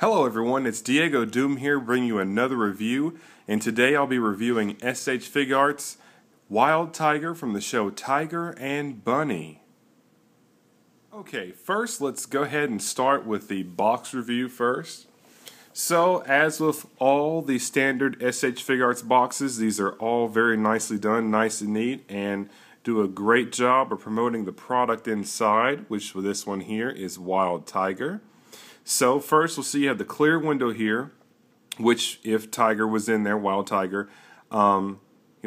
Hello everyone, it's Diego Doom here bringing you another review, and today I'll be reviewing SH Figuarts Wild Tiger from the show Tiger and Bunny. Okay, first let's go ahead and start with the box review first. So, as with all the standard SH Figuarts boxes, these are all very nicely done, nice and neat, and do a great job of promoting the product inside, which with this one here is Wild Tiger. So first we'll see you have the clear window here, which if Tiger was in there, Wild Tiger, it'll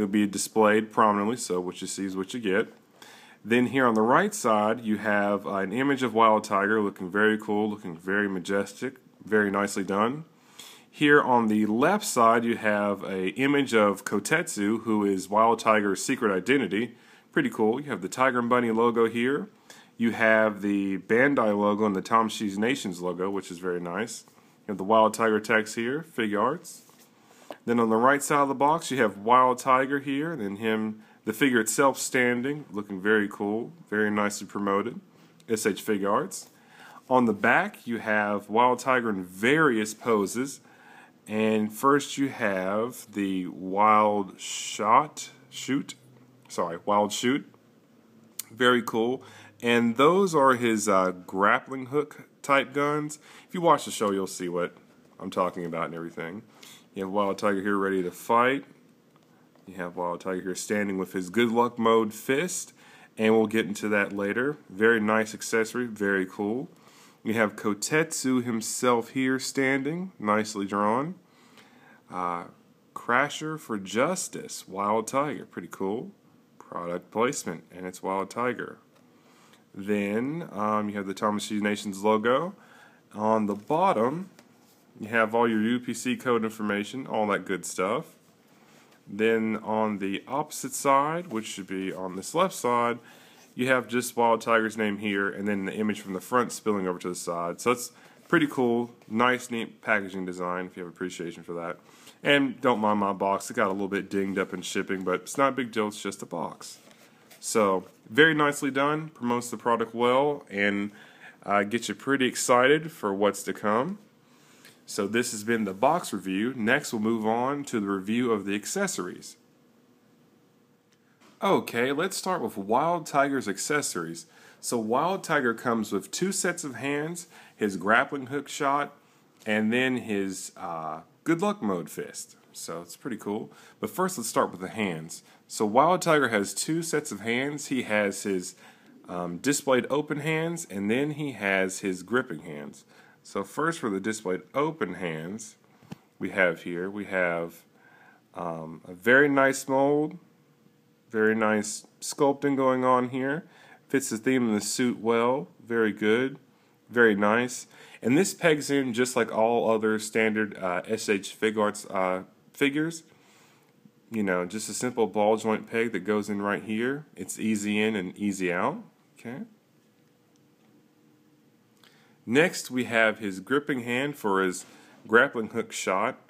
be displayed prominently, so what you see is what you get. Then here on the right side you have an image of Wild Tiger looking very cool, looking very majestic, very nicely done. Here on the left side you have an image of Kotetsu, who is Wild Tiger's secret identity. Pretty cool. You have the Tiger and Bunny logo here. You have the Bandai logo and the Tamashii Nations logo, which is very nice. You have the Wild Tiger text here, Figuarts. Then on the right side of the box, you have Wild Tiger here, and then the figure itself standing, looking very cool, very nicely promoted, SH Figuarts. On the back, you have Wild Tiger in various poses, and first you have the Wild Shoot, very cool. And those are his grappling hook type guns. If you watch the show, you'll see what I'm talking about and everything. You have Wild Tiger here ready to fight. You have Wild Tiger here standing with his good luck mode fist, and we'll get into that later. Very nice accessory, very cool. You have Kotetsu himself here standing, nicely drawn. Crasher for Justice, Wild Tiger, pretty cool. Product placement, and it's Wild Tiger. Then you have the Tamashii Nations logo. On the bottom, you have all your UPC code information, all that good stuff. Then on the opposite side, which should be on this left side, you have just Wild Tiger's name here, and then the image from the front spilling over to the side. So it's pretty cool, nice, neat packaging design, if you have appreciation for that. And don't mind my box, it got a little bit dinged up in shipping, but it's not a big deal, it's just a box. So, very nicely done, promotes the product well, and gets you pretty excited for what's to come. So this has been the box review. Next we'll move on to the review of the accessories. Okay, let's start with Wild Tiger's accessories. So Wild Tiger comes with two sets of hands, his grappling hook shot, and then his good luck mode fist. So it's pretty cool. But first let's start with the hands. So Wild Tiger has two sets of hands. He has his displayed open hands, and then he has his gripping hands. So first for the displayed open hands, we have a very nice mold, very nice sculpting going on here. Fits the theme of the suit well, very good, very nice. And this pegs in just like all other standard SH Figuarts figures. You know, just a simple ball joint peg that goes in right here. It's easy in and easy out. Okay. Next we have his gripping hand for his grappling hook shot,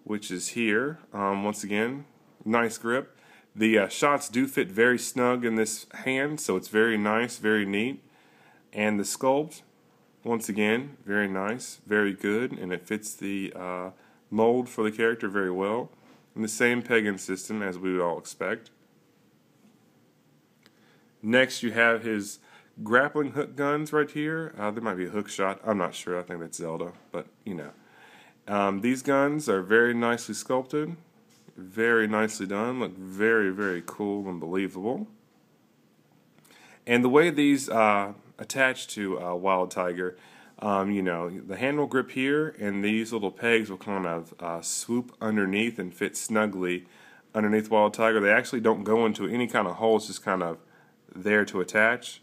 which is here. Once again, nice grip. The shots do fit very snug in this hand, so it's very nice, very neat. And the sculpt, once again, very nice, very good, and it fits the mold for the character very well. And the same pegging system as we would all expect. Next you have his grappling hook guns right here. There might be a hook shot, I'm not sure, I think that's Zelda, but you know. These guns are very nicely sculpted, very nicely done, look very, very cool and believable. And the way these attach to Wild Tiger, you know, the handle grip here, and these little pegs will kind of swoop underneath and fit snugly underneath Wild Tiger. They actually don't go into any kind of holes, just kind of there to attach.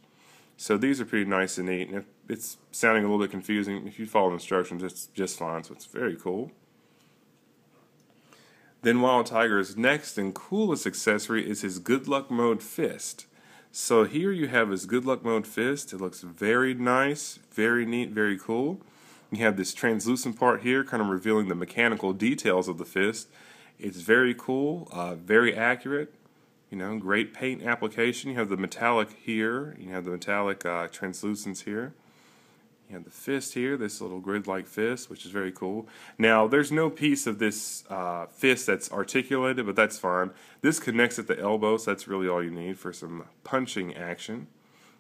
So these are pretty nice and neat. And if it's sounding a little bit confusing, if you follow the instructions, it's just fine. So it's very cool. Then Wild Tiger's next and coolest accessory is his good luck mode fist. So here you have his good luck mode fist. It looks very nice, very neat, very cool. You have this translucent part here kind of revealing the mechanical details of the fist. It's very cool, very accurate. You know, great paint application. You have the metallic here. You have the metallic translucence here. You You have the fist here, this little grid-like fist, which is very cool. Now, there's no piece of this fist that's articulated, but that's fine. This connects at the elbow, so that's really all you need for some punching action.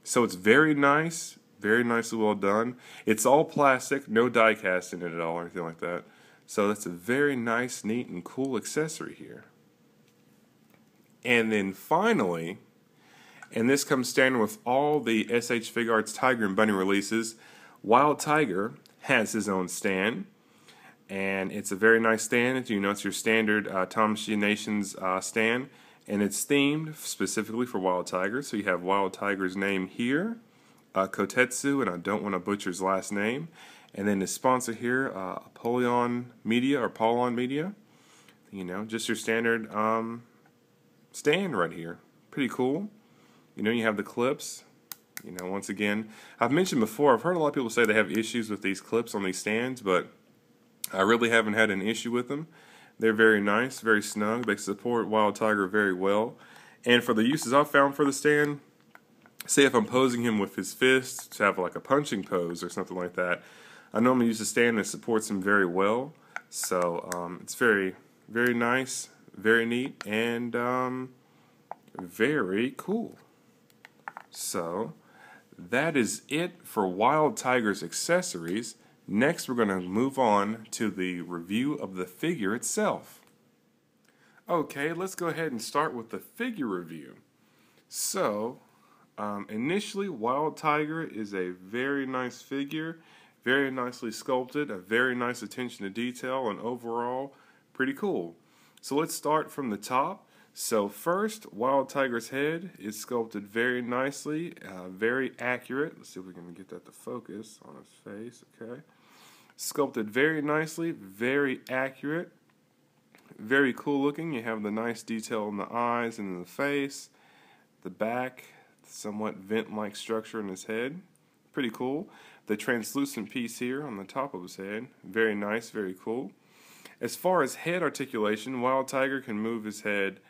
So it's very nicely well done. It's all plastic, no die cast in it at all or anything like that. So that's a very nice, neat, and cool accessory here. And then finally, and this comes standard with all the SH Figuarts Tiger and Bunny releases, Wild Tiger has his own stand. And it's a very nice stand. You know, it's your standard Tamashii Nations stand. And it's themed specifically for Wild Tiger. So you have Wild Tiger's name here, Kotetsu, and I don't want to butcher his last name. And then the sponsor here, Apollon Media or Paulon Media. You know, just your standard stand right here. Pretty cool. You know, you have the clips. You know, once again, I've mentioned before, I've heard a lot of people say they have issues with these clips on these stands, but I really haven't had an issue with them. They're very nice, very snug. They support Wild Tiger very well. And for the uses I've found for the stand, say if I'm posing him with his fists to have like a punching pose or something like that, I normally use a stand that supports him very well. So it's very, very nice, very neat, and very cool. So that is it for Wild Tiger's accessories. Next, we're going to move on to the review of the figure itself. Okay, let's go ahead and start with the figure review. So, initially, Wild Tiger is a very nice figure, very nicely sculpted, a very nice attention to detail, and overall, pretty cool. So let's start from the top. So first, Wild Tiger's head is sculpted very nicely, very accurate. Let's see if we can get that to focus on his face, okay. Sculpted very nicely, very accurate, very cool looking. You have the nice detail in the eyes and in the face, the back, somewhat vent-like structure in his head. Pretty cool. The translucent piece here on the top of his head, very nice, very cool. As far as head articulation, Wild Tiger can move his head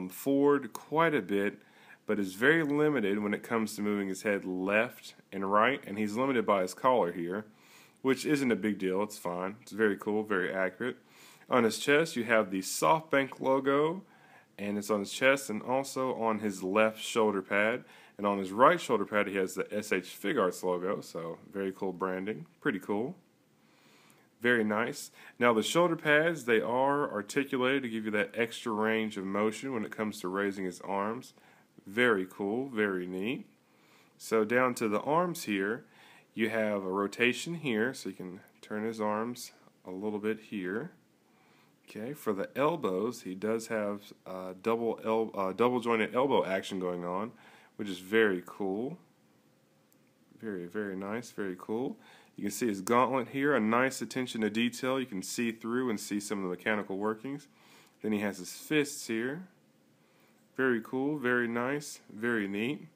forward quite a bit, but is very limited when it comes to moving his head left and right, and he's limited by his collar here, which isn't a big deal. It's fine. It's very cool, very accurate. On his chest, you have the SoftBank logo, and it's on his chest and also on his left shoulder pad. And on his right shoulder pad, he has the SH Figuarts logo, so very cool branding. Pretty cool. Very nice. Now, the shoulder pads, they are articulated to give you that extra range of motion when it comes to raising his arms. Very cool, very neat. So down to the arms here, you have a rotation here, so you can turn his arms a little bit here. Okay, for the elbows, he does have double jointed elbow action going on, which is very cool. Very, very nice, very cool. You can see his gauntlet here, a nice attention to detail. You can see through and see some of the mechanical workings. Then he has his fists here. Very cool, very nice, very neat.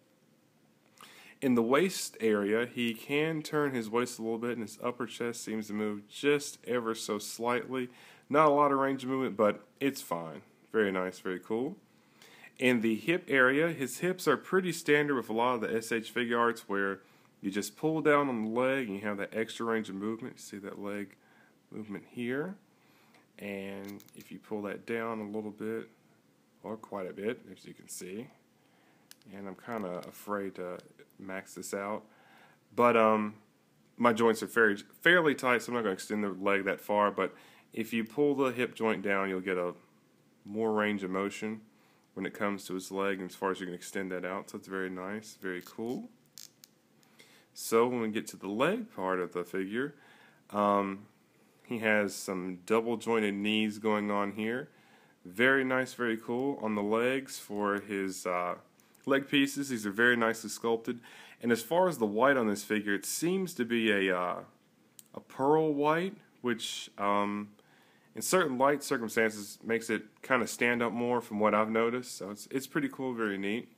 In the waist area, he can turn his waist a little bit, and his upper chest seems to move just ever so slightly. Not a lot of range of movement, but it's fine. Very nice, very cool. In the hip area, his hips are pretty standard with a lot of the SH Figuarts, where you just pull down on the leg and you have that extra range of movement. You see that leg movement here. And if you pull that down a little bit, or quite a bit, as you can see. And I'm kind of afraid to max this out. But my joints are fairly tight, so I'm not going to extend the leg that far. But if you pull the hip joint down, you'll get a more range of motion when it comes to his leg, and as far as you can extend that out. So it's very nice, very cool. So when we get to the leg part of the figure, he has some double jointed knees going on here. Very nice, very cool. On the legs for his leg pieces, these are very nicely sculpted. And as far as the white on this figure, it seems to be a pearl white, which in certain light circumstances makes it kind of stand up more from what I've noticed. So it's pretty cool, very neat.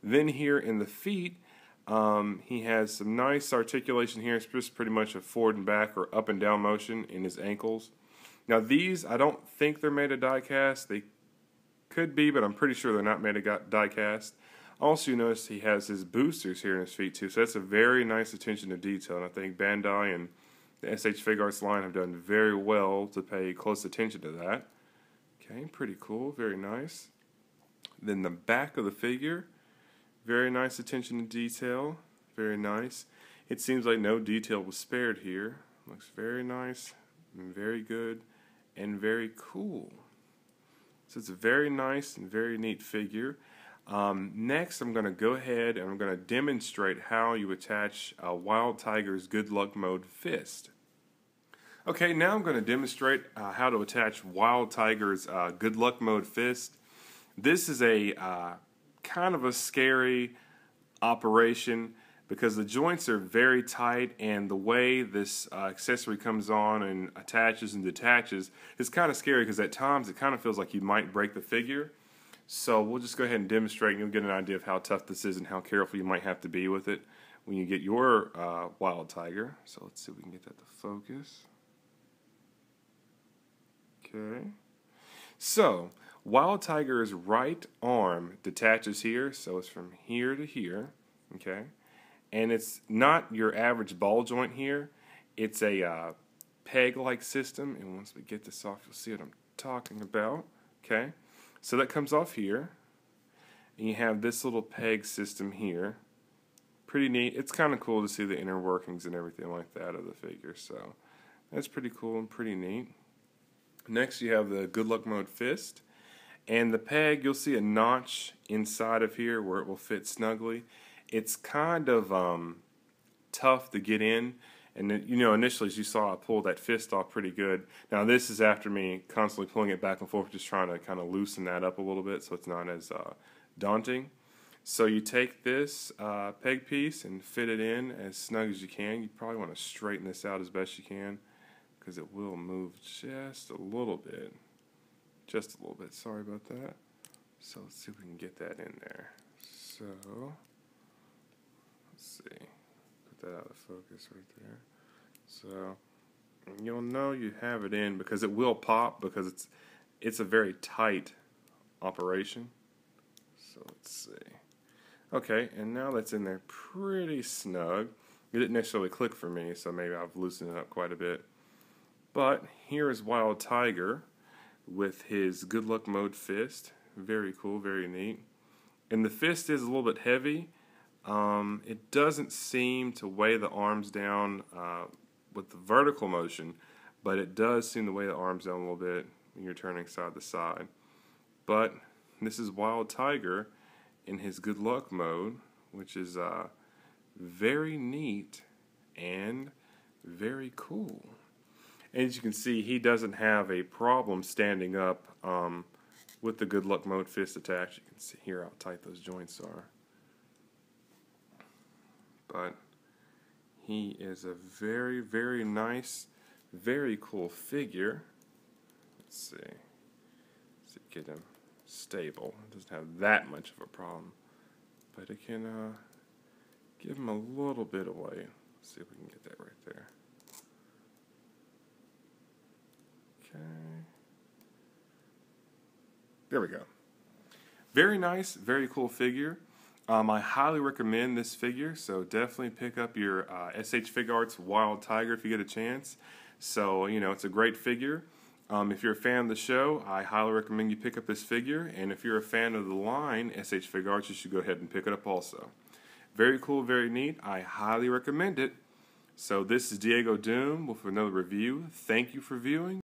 Then here in the feet, he has some nice articulation here. It's just pretty much a forward and back or up and down motion in his ankles. Now these, I don't think they're made of die cast. They could be, but I'm pretty sure they're not made of die cast. Also, you notice he has his boosters here in his feet too, so that's a very nice attention to detail, and I think Bandai and the SH Figuarts line have done very well to pay close attention to that. Okay, pretty cool, very nice. Then the back of the figure, very nice attention to detail, very nice. It seems like no detail was spared here. Looks very nice, and very good, and very cool. So it's a very nice and very neat figure. Next, I'm going to go ahead and I'm going to demonstrate how you attach Wild Tiger's Good Luck Mode fist. Okay, now I'm going to demonstrate how to attach Wild Tiger's Good Luck Mode fist. This is a kind of a scary operation because the joints are very tight, and the way this accessory comes on and attaches and detaches is kind of scary because at times it kind of feels like you might break the figure. So we'll just go ahead and demonstrate, and you'll get an idea of how tough this is and how careful you might have to be with it when you get your Wild Tiger. So let's see if we can get that to focus. Okay. So Wild Tiger's right arm detaches here, so it's from here to here. Okay. And it's not your average ball joint here. It's a peg-like system, and once we get this off, you'll see what I'm talking about. Okay, so that comes off here, and you have this little peg system here. Pretty neat. It's kind of cool to see the inner workings and everything like that of the figure, so that's pretty cool and pretty neat. Next, you have the Good Luck Mode fist, and the peg, you'll see a notch inside of here where it will fit snugly. It's kind of tough to get in, and you know, initially as you saw, I pulled that fist off pretty good. Now this is after me constantly pulling it back and forth, just trying to kind of loosen that up a little bit so it's not as daunting. So you take this peg piece and fit it in as snug as you can. You probably want to straighten this out as best you can because it will move just a little bit. Just a little bit, sorry about that. So let's see if we can get that in there. So let's see, put that out of focus right there. So you'll know you have it in because it will pop because it's a very tight operation. So let's see. Okay, and now that's in there pretty snug. It didn't necessarily click for me, so maybe I've loosened it up quite a bit. But here is Wild Tiger with his Good Luck Mode fist. Very cool, very neat. And the fist is a little bit heavy. It doesn't seem to weigh the arms down with the vertical motion, but it does seem to weigh the arms down a little bit when you're turning side to side. But this is Wild Tiger in his Good Luck Mode, which is very neat and very cool. As you can see, he doesn't have a problem standing up with the Good Luck Mode fist attached. You can see here how tight those joints are. But he is a very, very nice, very cool figure. Let's see. Let's get him stable. It doesn't have that much of a problem, but it can give him a little bit of weight. Let's see if we can get that right there. Okay. There we go. Very nice, very cool figure. I highly recommend this figure, so definitely pick up your SH Figuarts Wild Tiger if you get a chance. So, you know, it's a great figure. If you're a fan of the show, I highly recommend you pick up this figure, and if you're a fan of the line SH Figuarts, you should go ahead and pick it up also. Very cool, very neat. I highly recommend it. So this is Diego Doom with another review. Thank you for viewing.